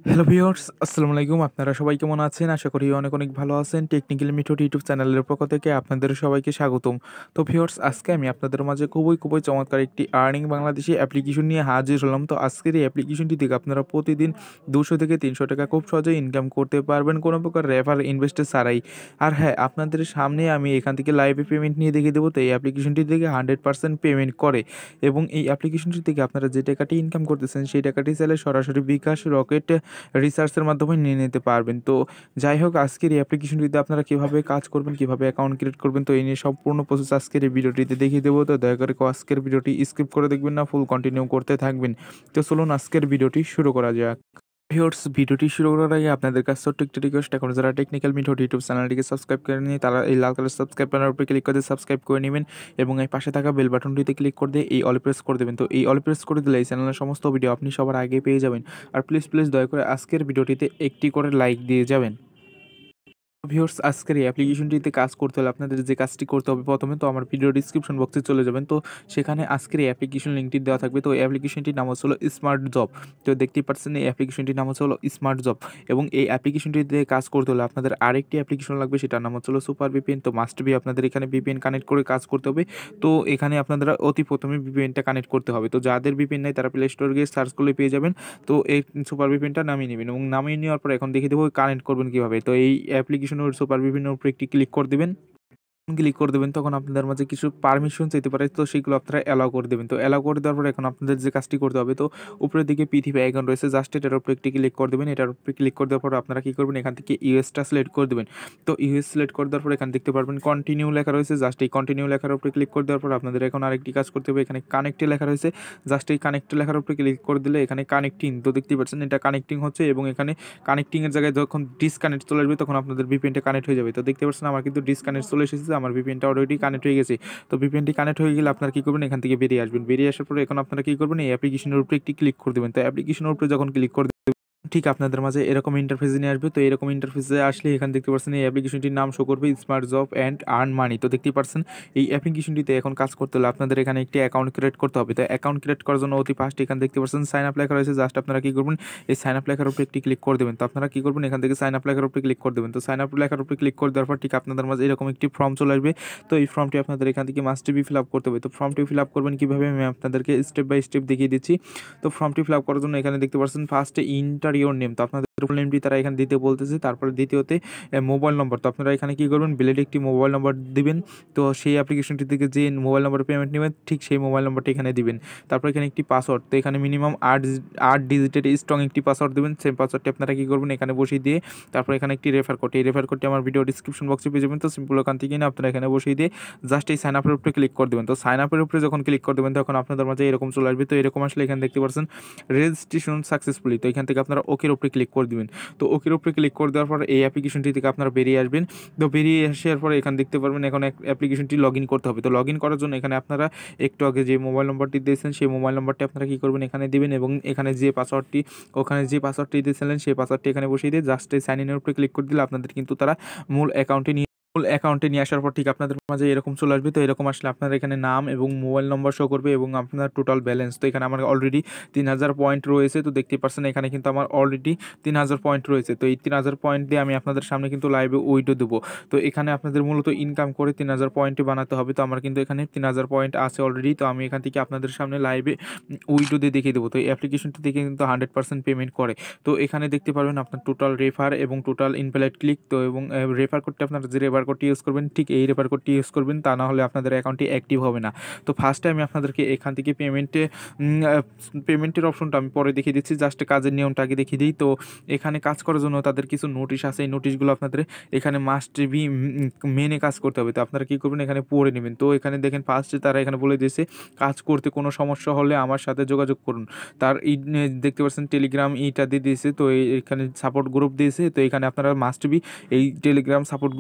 Hello viewers, আসসালামু আলাইকুম। আপনারা সবাই কেমন আছেন? আশা করি অনেক, অনেক ভালো আছেন। টেকনিক্যাল মেথড ইউটিউব চ্যানেলের পক্ষ থেকে আপনাদের সবাইকে স্বাগতম। তো ভিউয়ার্স, আজকে আমি আপনাদের মাঝে খুবই, খুবই চমৎকার একটি আর্নিং বাংলাদেশী অ্যাপ্লিকেশন নিয়ে হাজির হলাম। তো আজকের এই অ্যাপ্লিকেশনটি থেকে আপনারা প্রতিদিন ৳200 থেকে ৳300 খুব সহজেই ইনকাম করতে পারবেন কোনো প্রকার রেফার ইনভেস্ট ছাড়াই। আর হ্যাঁ, আপনাদের সামনে আমি এখান থেকে লাইভে পেমেন্ট নিয়ে দেখিয়ে দেবো। তো এই অ্যাপ্লিকেশনটি থেকে 100% পেমেন্ট করে এবং এই অ্যাপ্লিকেশনটি থেকে আপনারা যে টাকাটি ইনকাম করতেছেন সেই টাকাটি চাইলে সরাসরি বিকাশ, রকেট রিসার্চের মাধ্যমে নিয়ে নিতে পারবেন। তো যাই হোক, আজকের এই অ্যাপ্লিকেশনটিতে আপনারা কিভাবে কাজ করবেন, কিভাবে অ্যাকাউন্ট ক্রিয়েট করবেন, তো এই নিয়ে সম্পূর্ণ প্রসেস আজকের এই ভিডিওটিতে দেখিয়ে দেবো। তো দয়া করে কেউ আজকের ভিডিওটি স্কিপ করে দেখবেন না, ফুল কন্টিনিউ করতে থাকবেন। তো চলুন আজকের ভিডিওটি শুরু করা যাক। ভিউয়ার্স, ভিডিওটি শুরু করার আগে আপনাদের কাছে ছোট্ট একটা রিকোয়েস্ট, এখন যারা টেকনিক্যাল মেথড ইউটিউব চ্যানেলটিকে সাবস্ক্রাইব করেননি তারা এই লাল কালার সাবস্ক্রাইব বাটনের উপরে ক্লিক করে সাবস্ক্রাইব করে নেবেন এবং এই পাশে থাকা বেল বাটনটিতে ক্লিক করে দিয়ে এই অল প্রেস করে দেবেন। তো এই অল প্রেস করে দিলে এই চ্যানেলের সমস্ত ভিডিও আপনি সবার আগে পেয়ে যাবেন। আর প্লিজ প্লিজ দয়া করে আজকের ভিডিওটিতে একটি করে লাইক দিয়ে যাবেন। ভিউয়ার্স, আজকের এই অ্যাপ্লিকেশনটিতে কাজ করতে হলে আপনাদের যে কাজটি করতে হবে, প্রথমে তো আমার ভিডিও ডিসক্রিপশন বক্সে চলে যাবেন। তো সেখানে আজকের এই অ্যাপ্লিকেশন লিঙ্কটি দেওয়া থাকবে। তো এই অ্যাপ্লিকেশনটির নাম হচ্ছে হলো স্মার্ট জব। তো দেখতেই পাচ্ছেন এই অ্যাপ্লিকেশনটির নাম হচ্ছে হলো স্মার্ট জব এবং এই অ্যাপ্লিকেশনটিতে কাজ করতে হলে আপনাদের আরেকটি অ্যাপ্লিকেশন লাগবে, সেটার নাম হচ্ছে হলো সুপার ভিপিএন। তো মাস্ট বি আপনাদের এখানে ভিপিএন কানেক্ট করে কাজ করতে হবে। তো এখানে আপনাদের অতি প্রথমে ভিপিএনটা কানেক্ট করতে হবে। তো যাদের ভিপিএন নাই তারা প্লে স্টোরে গিয়ে সার্চ করলে পেয়ে যাবেন। তো এই সুপার ভিপিএনটা নামিয়ে নেবেন এবং নামিয়ে নেওয়ার পর এখন দেখিয়ে দেবো কানেক্ট করবেন কীভাবে। তো এই অ্যাপ্লিকেশনের সুপার ভিপিএনের উপরে একটি ক্লিক করে দিবেন। ক্লিক করে দেবেন তখন আপনাদের মাঝে কিছু পারমিশন চাইতে পারে, তো সেগুলো আপনারা অ্যালাউ করে দেবেন। তো অ্যালাউ করে দেওয়ার পর এখন আপনাদের যে কাজটি করতে হবে, তো উপরের দিকে পৃথিবী আইকন রয়েছে, জাস্ট এটার উপরে একটি ক্লিক করে দেবেন। এটার উপরে ক্লিক করে দেওয়ার পর আপনারা কি করবেন, এখান থেকে ইউএসটা সিলেক্ট করে দেবেন। তো ইউএস সিলেক্ট করে দেওয়ার পর এখানে দেখতে পারবেন কন্টিনিউ লেখা রয়েছে, জাস্ট এই কন্টিনিউ লেখার উপরে ক্লিক করে দেওয়ার পর আপনাদের এখন আরেকটি কাজ করতে হবে। এখানে কানেক্টে লেখা রয়েছে, জাস্ট এই কানেক্টে লেখার উপরে ক্লিক করে দিলে এখানে কানেক্টিং, তো দেখতেই পাচ্ছেন এটা কানেক্টিং হচ্ছে এবং এখানে কানেক্টিং এর জায়গায় যখন ডিসকানেক্ট চলে আসবে তখন আপনাদের ভিপিএনটা কানেক্ট হয়ে যাবে। তো দেখতে পাচ্ছেন আমার কিন্তু ডিসকানেক্ট চলে এসেছে, আমার ভিপিএনটা অলরেডি কানেক্ট হয়ে গেছে। তো ভিপিএনটি কানেক্ট হয়ে গেলে আপনারা কি করবেন, এখান থেকে বেরিয়ে আসবেন। বেরিয়ে আসার পরে এখন আপনারা কি করবেন, এই অ্যাপ্লিকেশনের উপরে একটি ক্লিক করে দেবেন। তো অ্যাপ্লিকেশনের উপরে যখন ক্লিক করে ঠিক আপনাদের মাঝে এরকম ইন্টারফেস নিয়ে আসবে। তো এরকম ইন্টারফেসে আসলে এখানে দেখতে পাচ্ছেন এই অ্যাপ্লিকেশনটির নাম শো করবে smart job and earn money. তো দেখতেই পাচ্ছেন এই অ্যাপ্লিকেশনটিতে এখন কাজ করতে হলে আপনাদের এখানে একটি অ্যাকাউন্ট ক্রিয়েট করতে হবে। তো অ্যাকাউন্ট ক্রিয়েট করার জন্য অতি ফার্স্ট এখানে দেখতে পাচ্ছেন সাইন আপ লেখা রয়েছে, জাস্ট আপনারা কি করবেন, এই সাইন আপ লেখার উপরে একটি ক্লিক করে দেবেন। তো আপনারা কি করবেন, এখান থেকে সাইন আপ লেখার উপরে ক্লিক করে দেবেন। তো সাইন আপ লেখার উপরে ক্লিক করে দেওয়ার পর ঠিক আপনাদের মাঝে এরকম একটি ফর্ম চলে আসবে। তো এই ফর্মটি আপনাদের এখান থেকে মাস্ট বি ফিল আপ করতে হবে। তো ফর্মটি ফিল আপ করবেন কীভাবে আমি আপনাদেরকে স্টেপ বাই স্টেপ দেখিয়ে দিচ্ছি। তো ফর্মটি ফিল আপ করার জন্য এখানে দেখতে পাচ্ছেন ফার্স্টে ইন্টার ইওর নেম, তো আপনাদের ফুল নেমটি তারা এখানে দিতে বলতেছে। তারপরে দ্বিতীয়তে মোবাইল নম্বর, তো আপনারা এখানে কী করবেন, বিলের একটি মোবাইল নম্বর দিবেন। তো সেই অ্যাপ্লিকেশনটি থেকে যে মোবাইল নম্বরে পেমেন্ট নেবেন ঠিক সেই মোবাইল নম্বরটি এখানে দিবেন। তারপর এখানে একটি পাসওয়ার্ড, তো এখানে মিনিমাম 8 ডিজিটের স্ট্রং একটি পাসওয়ার্ড দেবেন। সেম পাসওয়ার্ডটি আপনারা কী করবেন, এখানে বসিয়ে দিয়ে তারপর এখানে একটি রেফার কোড, এই রেফার কোডটি আমার ভিডিও ডিসক্রিপশন বক্সে পেয়ে যাবেন। তো সিম্পল ওখান থেকে না আপনারা এখানে বসিয়ে দিয়ে জাস্ট এই সাইন আপের উপরে ক্লিক করে দেবেন। তো সাইন আপের উপরে যখন ক্লিক করে দেবেন তখন আপনাদের মাঝে এরকম চলে আসবে। তো এরকম আসলে এখানে দেখতে পাচ্ছেন রেজিস্ট্রেশন সাকসেসফুলি, তো এখান থেকে আপনারা ওকের উপরে ক্লিক করে দিবেন। তো ওকের উপরে ক্লিক করে দেওয়ার পর এই অ্যাপ্লিকেশনটি থেকে আপনারা বেরিয়ে আসবেন। তো বেরিয়ে আসার পরে এখানে দেখতে পারবেন এখন অ্যাপ্লিকেশনটি লগ ইন করতে হবে। তো লগ ইন করার জন্য এখানে আপনারা একটু আগে যে মোবাইল নম্বরটি দিয়েছেন সেই মোবাইল নম্বরটি আপনারা কী করবেন, এখানে দিবেন এবং এখানে যে পাসওয়ার্ডটি দিয়েছিলেন সেই পাসওয়ার্ডটি এখানে বসিয়ে দিয়ে জাস্ট এই সাইন ইনের উপরে ক্লিক করে দিলে আপনাদের কিন্তু তারা মূল অ্যাকাউন্টে নিয়ে আসার পর ঠিক আপনাদের মাঝে এরকম চলে আসবে। তো এরকম আসলে আপনার এখানে নাম এবং মোবাইল নম্বর শো করবে এবং আপনার টোটাল ব্যালেন্স। তো এখানে আমার অলরেডি 3000 পয়েন্ট রয়েছে। তো দেখতেই পাচ্ছেন এখানে কিন্তু আমার অলরেডি 3000 পয়েন্ট রয়েছে। তো এই 3000 পয়েন্ট দিয়ে আমি আপনাদের সামনে কিন্তু লাইভে উইডো দেবো। তো এখানে আপনাদের মূলত ইনকাম করে 3000 পয়েন্টই বানাতে হবে। তো আমার কিন্তু এখানে 3000 পয়েন্ট আছে অলরেডি। তো আমি এখান থেকে আপনাদের সামনে লাইভে উইডো দিয়ে দেখিয়ে দেবো। তো এই অ্যাপ্লিকেশনটি থেকে কিন্তু 100% পেমেন্ট করে। তো এখানে দেখতে পারবেন আপনার টোটাল রেফার এবং টোটাল ইনভ্যালিড ক্লিক। তো এবং রেফার কোডটা আপনারা যে রেফার কোডটি ইউজ করবেন ঠিক এই রেফার কোডটি ইউজ করবেন, তা না হলে আপনাদের অ্যাকাউন্টটি অ্যাক্টিভ হবে না। তো ফার্স্টে আমি আপনাদেরকে এখান থেকে পেমেন্টের অপশনটা আমি পরে দেখিয়ে দিচ্ছি, জাস্ট কাজের নিয়মটা আগে দেখিয়ে দিই। তো এখানে কাজ করার জন্য তাদের কিছু নোটিশ আছে, এই নোটিশগুলো আপনাদের এখানে মাস্ট বি মেনে কাজ করতে হবে। তো আপনারা কী করবেন, এখানে পড়ে নেবেন। তো এখানে দেখেন ফার্স্টে তারা এখানে বলে দিয়েছে কাজ করতে কোনো সমস্যা হলে আমার সাথে যোগাযোগ করুন। তার দেখতে পাচ্ছেন টেলিগ্রাম ইটা দিয়ে দিয়েছে। তো এখানে সাপোর্ট গ্রুপ দিয়েছে। তো এখানে আপনারা মাস্ট বি এই টেলিগ্রাম সাপোর্ট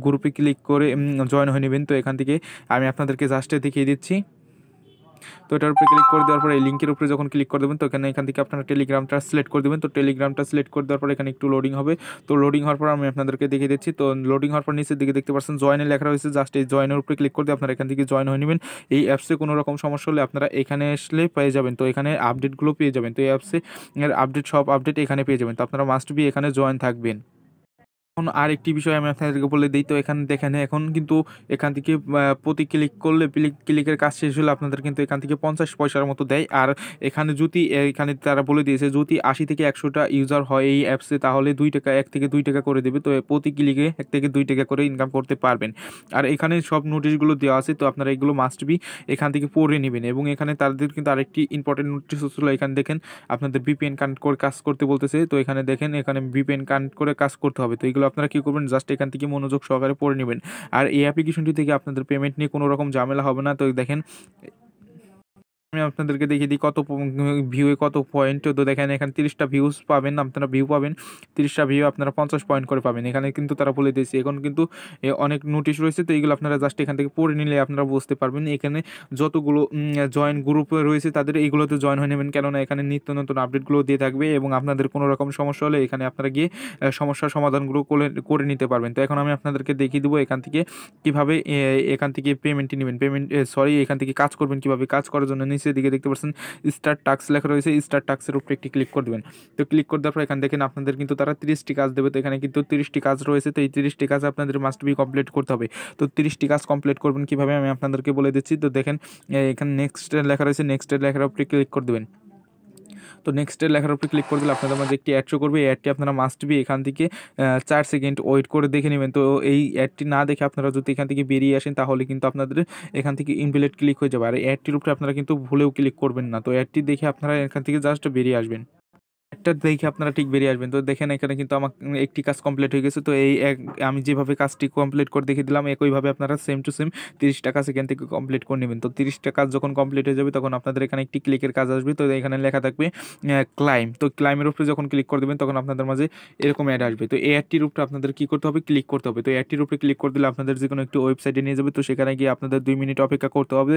গ্রুপে ক্লিক করে জয়েন হয়ে নেবেন। তো এখান থেকে আমি আপনাদেরকে জাস্টে দেখিয়ে দিচ্ছি। তো এটার উপরে ক্লিক করে দেওয়ার পরে এই লিঙ্কের উপরে যখন ক্লিক করে দেবেন তো এখান থেকে আপনারা টেলিগ্রামটা সিলেক্ট করে দেবেন। তো টেলিগ্রামটা সিলেক্ট করে দেওয়ার পর এখানে একটু লোডিং হবে। তো লোডিং হওয়ার পর আমি আপনাদেরকে দেখিয়ে দিচ্ছি। তো লোডিং হওয়ার পর নিচের দিকে দেখতে পাচ্ছেন জয়েনে লেখা রয়েছে, জাস্ট এই জয়েনের উপরে ক্লিক করে দিয়ে আপনারা এখান থেকে জয়েন হয়ে নেবেন। এই অ্যাপসে কোনো রকম সমস্যা হলে আপনারা এখানে আসলে পেয়ে যাবেন। তো এখানে আপডেটগুলো পেয়ে যাবেন। তো এই অ্যাপসে সব আপডেট এখানে পেয়ে যাবেন। তো আপনারা মাস্ট বি এখানে জয়েন থাকবেন। এখন আরেকটি বিষয় আমি আপনাদেরকে বলে দিই। তো এখানে দেখেন এখন কিন্তু এখান থেকে প্রতি ক্লিক করলে ক্লিকের কাজ শেষ হলে আপনাদের কিন্তু এখান থেকে 50 পয়সার মতো দেয়। আর এখানে যদি এখানে তারা বলে দিয়েছে যদি 80 থেকে 100টা ইউজার হয় এই অ্যাপসে তাহলে 2 টাকা 1 থেকে 2 টাকা করে দেবে। তো প্রতি ক্লিকে 1 থেকে 2 টাকা করে ইনকাম করতে পারবেন। আর এখানে সব নোটিশগুলো দেওয়া আছে। তো আপনারা এগুলো মাস্ট বি এখান থেকে পড়ে নেবেন। এবং এখানে তাদের কিন্তু আরেকটি ইম্পর্টেন্ট নোটিশ হচ্ছিল, এখানে দেখেন আপনাদের VPN কানেক্ট করে কাজ করতে বলতেছে। তো এখানে দেখেন এখানে VPN কানেক্ট করে কাজ করতে হবে। তো এগুলো আপনারা কি করবেন, জাস্ট এখান থেকে মনোযোগ সহকারে পড়ে নেবেন। আর এই অ্যাপ্লিকেশনটি থেকে আপনাদের পেমেন্ট নিয়ে কোনো রকম ঝামেলা হবে না। তো দেখেন আমি আপনাদেরকে দেখিয়ে দিই কত ভিউয়ে কত পয়েন্ট। তো দেখেন এখানে 30টা ভিউজ পাবেন, আপনারা ভিউ পাবেন 30টা ভিউ আপনারা 50 পয়েন্ট করে পাবেন। এখানে কিন্তু তারা বলে দিয়েছে এখন কিন্তু অনেক নোটিশ রয়েছে। তো এইগুলো আপনারা জাস্ট এখান থেকে পড়ে নিলে আপনারা বুঝতে পারবেন। এখানে যতগুলো জয়েন গ্রুপ রয়েছে তাদের এইগুলোতে জয়েন হয়ে নেবেন, কেননা এখানে নিত্য নতুন আপডেটগুলো দিয়ে থাকবে এবং আপনাদের কোনো রকম সমস্যা হলে এখানে আপনারা গিয়ে সমস্যার সমাধানগুলো করে নিতে পারবেন। তো এখন আমি আপনাদেরকে দেখিয়ে দেবো এখান থেকে কীভাবে এখান থেকে পেমেন্টটি নেবেন, এখান থেকে কাজ করবেন কীভাবে। কাজ করার জন্য নিচের দিকে দেখতে পাচ্ছেন স্টার্ট টাস্ক লেখা রয়েছে, স্টার্ট টাস্কের উপরে একটি ক্লিক করে দেবেন। তো ক্লিক করে দেওয়ার পর এখানে দেখেন আপনাদের কিন্তু তারা 30টি কাজ দেবে। তো এখানে কিন্তু 30টি কাজ রয়েছে। তো এই 30টি কাজ আপনাদের মাস্ট বি কমপ্লিট করতে হবে। তো 30টি কাজ কমপ্লিট করবেন কীভাবে আমি আপনাদেরকে বলে দিচ্ছি। তো দেখেন এখানে নেক্সট লেখা রয়েছে, নেক্সটের লেখার উপরে ক্লিক করে দেবেন। তো নেক্সটের লেখার উপরে ক্লিক করে দিলে আপনাদের মাঝে একটি অ্যাড শো করবে। এই অ্যাডটি আপনারা মাস্ট বি এখান থেকে 4 সেকেন্ড ওয়েট করে দেখে নেবেন। তো এই অ্যাডটি না দেখে আপনারা যদি এখান থেকে বেরিয়ে আসেন তাহলে কিন্তু আপনাদের এখান থেকে ইনভ্যালিড ক্লিক হয়ে যাবে। আর এই অ্যাডটির উপরে আপনারা কিন্তু ভুলেও ক্লিক করবেন না। তো অ্যাডটি দেখে আপনারা এখান থেকে জাস্ট বেরিয়ে আসবেন। একটা দেখে আপনারা ঠিক বেরিয়ে আসবেন। তো দেখেন এখানে কিন্তু আমার একটি কাজ কমপ্লিট হয়ে গেছে। তো আমি যেভাবে কাজটি কমপ্লিট করে দেখিয়ে দিলাম একইভাবে আপনারা সেম টু সেম 30টা কাজ এখান থেকে কমপ্লিট করে নেবেন। তো 30টা কাজ যখন কমপ্লিট হয়ে যাবে তখন আপনাদের এখানে একটি ক্লিকের কাজ আসবে। তো এখানে লেখা থাকবে ক্লাইম। তো ক্লাইমের উপরে যখন ক্লিক করে দেবেন তখন আপনাদের মাঝে এরকম অ্যাড আসবে। তো এই অ্যাডটির উপরে আপনাদের কী করতে হবে, ক্লিক করতে হবে। তো অ্যাডটির উপরে ক্লিক করে দিলে আপনাদের যে কোনো একটি ওয়েবসাইটে নিয়ে যাবে। তো সেখানে গিয়ে আপনাদের 2 মিনিট অপেক্ষা করতে হবে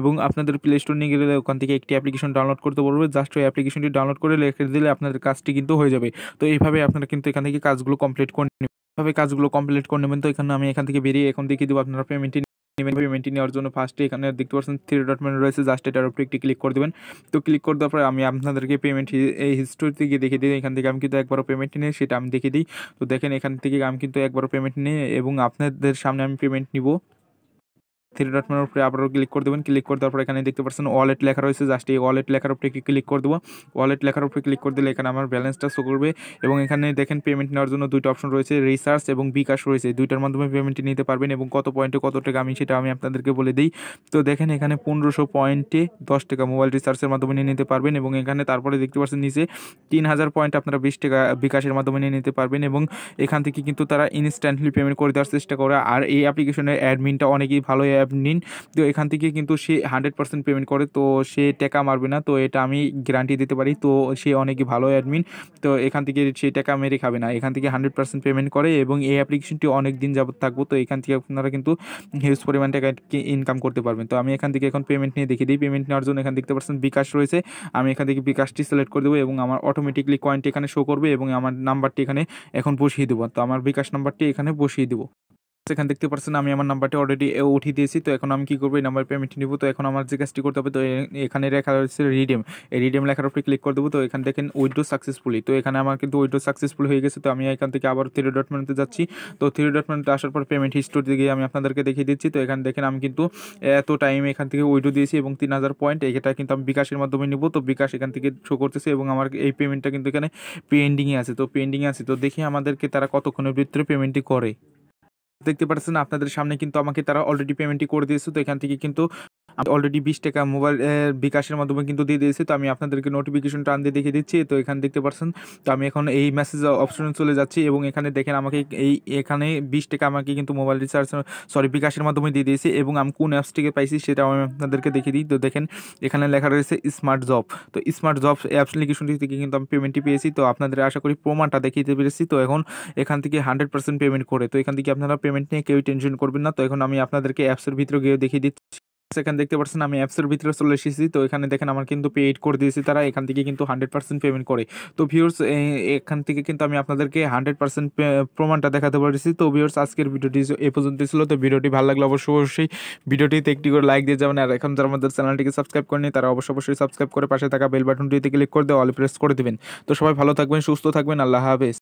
এবং আপনাদের প্লে স্টোর নিয়ে গেলে ওখান থেকে একটি অ্যাপ্লিকেশন ডাউনলোড করতে বলবে। জাস্ট ওই অ্যাপ্লিকেশনটি ডাউনলোড করে রেখে দিলে আপনাদের কাজটি কিন্তু হয়ে যাবে। তো এইভাবে আপনারা কিন্তু এখান থেকে কাজগুলো কমপ্লিট করে নেবেন। এভাবে কাজগুলো কমপ্লিট করে নেবেন। তো এখানে আমি এখান থেকে বেরিয়ে এখন দেখিয়ে দেবো আপনারা পেমেন্টটি নেবেন। পেমেন্টটি নেওয়ার জন্য ফার্স্টে এখানে দেখতে পাচ্ছেন 3 ডট মেনু রয়েছে, জাস্ট এটার উপরে একটি ক্লিক করে দেবেন। তো ক্লিক করে দেওয়ার পরে আমি আপনাদেরকে পেমেন্ট এই হিস্টোরিতে গিয়ে দেখিয়ে দিই। এখান থেকে আমি কিন্তু একবারও পেমেন্ট নিই সেটা আমি দেখিয়ে দিই। তো দেখেন এখান থেকে আমি কিন্তু একবারও পেমেন্ট নিই এবং আপনাদের সামনে আমি পেমেন্ট নিব। 3 ডট মেনুর উপরে আবারও ক্লিক করে দেবেন। ক্লিক করে দেওয়ার পর এখানে দেখতে পাচ্ছেন ওয়ালেট লেখা রয়েছে, জাস্ট এই ওয়ালেট লেখার উপরে ক্লিক করে দেবো। ওয়ালেট লেখার উপরে ক্লিক করে দিলে এখানে আমার ব্যালেন্সটা শো করবে এবং এখানে দেখেন পেমেন্ট নেওয়ার জন্য 2টা অপশন রয়েছে, রিচার্জ এবং বিকাশ রয়েছে। 2টার মাধ্যমে পেমেন্টটি নিতে পারবেন এবং কত পয়েন্টে কত টাকা সেটা আমি আপনাদেরকে বলে দিই। তো দেখেন এখানে 1500 পয়েন্টে 10 টাকা মোবাইল রিচার্জের মাধ্যমে নিয়ে নিতে পারবেন এবং এখানে তারপরে দেখতে পাচ্ছেন নিচে 3000 পয়েন্ট আপনারা 20 টাকা বিকাশের মাধ্যমে নিয়ে নিতে পারবেন এবং এখান থেকে কিন্তু তারা ইনস্ট্যান্টলি পেমেন্ট করে দেওয়ার চেষ্টা করে। আর এই অ্যাপ্লিকেশনের অ্যাডমিনটা অনেকেই ভালো অ্যাডমিন। তো এখান থেকে কিন্তু সে 100% পেমেন্ট করে, তো সে টাকা মারবে না। তো এটা আমি গ্যারান্টি দিতে পারি। তো সে অনেকই ভালো অ্যাডমিন। তো এখান থেকে সে টাকা মেরে খাবে না, এখান থেকে 100% পেমেন্ট করে এবং এই অ্যাপ্লিকেশনটি অনেক দিন যাবত থাকবো। তো এখান থেকে আপনারা কিন্তু হিউজ পরিমাণ টাকা ইনকাম করতে পারবেন। তো আমি এখান থেকে এখন পেমেন্ট নিয়ে দেখিয়ে দিই। পেমেন্ট নেওয়ার জন্য এখানে দেখতে পাচ্ছেন বিকাশ রয়েছে, আমি এখান থেকে বিকাশটি সিলেক্ট করে দেবো এবং আমার অটোমেটিকলি কয়েনটি এখানে শো করবে এবং আমার নাম্বারটি এখানে এখন বসিয়ে দেবো। তো আমার বিকাশ নাম্বারটি এখানে বসিয়ে দেবো। এখানে দেখতে পাচ্ছেন আমি আমার নাম্বারটি অলরেডি উঠিয়ে দিয়েছি। তো এখন আমি কি করবো, এই নাম্বার পেমেন্ট নিব। তো এখন আমার যে কাজটি করতে হবে, তো এখানে লেখা রয়েছে রিডিম। এই রিডিম লেখার উপরে ক্লিক করে দেবো। তো এখানে দেখেন উইথড্র সাকসেসফুলি। তো এখানে আমার কিন্তু উইথড্র সাকসেসফুল হয়ে গেছে। তো আমি এখান থেকে আবার 3 ডট মেনুতে যাচ্ছি। তো 3 ডট মেনুতে আসার পর পেমেন্ট হিস্টোরিতে গিয়ে আমি আপনাদেরকে দেখিয়ে দিচ্ছি। তো এখানে দেখেন আমি কিন্তু এত টাইম এখান থেকে উইথড্র দিয়েছি এবং 3000 পয়েন্ট এটা কিন্তু আমি বিকাশের মাধ্যমে নিব। তো বিকাশ এখান থেকে শো করতেছে এবং আমার এই পেমেন্টটা কিন্তু এখানে পেন্ডিংয়ে আছে। তো পেন্ডিংয়ে আছে, তো দেখি আমাদেরকে তারা কতক্ষণের ভিতরে পেমেন্টটি করে। দেখতে পাচ্ছেন আপনাদের সামনে কিন্তু আমাকে তারা অলরেডি পেমেন্টটি করে দিয়েছে। তো এখান থেকে কিন্তু অলরেডি 20 টাকা মোবাইল বিকাশের মাধ্যমে কিন্তু দিয়ে দিয়েছে। তো আমি আপনাদেরকে নোটিফিকেশনটা আন দিয়ে দেখিয়ে দিচ্ছি। তো এখানে দেখতে পাচ্ছেন, তো আমি এখন এই মেসেজ অপশনে চলে যাচ্ছি এবং এখানে দেখেন আমাকে এখানে 20 টাকা আমাকে কিন্তু মোবাইল রিচার্জ বিকাশের মাধ্যমে দিয়ে দিয়েছে এবং আমি কোন অ্যাপস থেকে পাইছি সেটা আমি আপনাদেরকে দেখিয়ে দিই। তো দেখেন এখানে লেখা রয়েছে স্মার্ট জব। তো স্মার্ট জব অ্যাপ্লিকেশনটি থেকে কিন্তু আমি পেমেন্টটি পেয়েছি। তো আপনাদের আশা করি প্রমাণটা দেখিয়ে পেরেছি। তো এখন এখান থেকে 100% পেমেন্ট করে। তো এখান থেকে আপনারা পেমেন্ট নিয়ে কেউই টেনশন করবেন না। তো এখন আমি আপনাদেরকে অ্যাপসের ভিতরে গিয়ে দেখিয়ে দিচ্ছি। এখানে দেখতে পাচ্ছেন আমি অ্যাপসের ভিতরে চলে এসেছি। তো এখানে দেখেন আমার কিন্তু পেইড করে দিয়েছে তারা। এখান থেকে কিন্তু 100% পেমেন্ট করে। তো ভিউয়ার্স এখান থেকে কিন্তু আমি আপনাদেরকে 100% প্রমাণটা দেখাতে পেরেছি। তো ভিউয়ার্স আজকের ভিডিওটি এ পর্যন্তই ছিল। তো ভিডিওটি ভালো লাগলে অবশ্যই ভিডিওটিতে একটি করে লাইক দিয়ে যাবেন। আর এখন যারা আমাদের চ্যানেলটিকে সাবস্ক্রাইব করেনি তারা অবশ্যই সাবস্ক্রাইব করে পাশে থাকা বেল বাটনটিতে ক্লিক করে দিয়ে অল প্রেস করে দিবেন। তো সবাই ভালো থাকবেন, সুস্থ থাকবেন। আল্লাহ হাফেজ।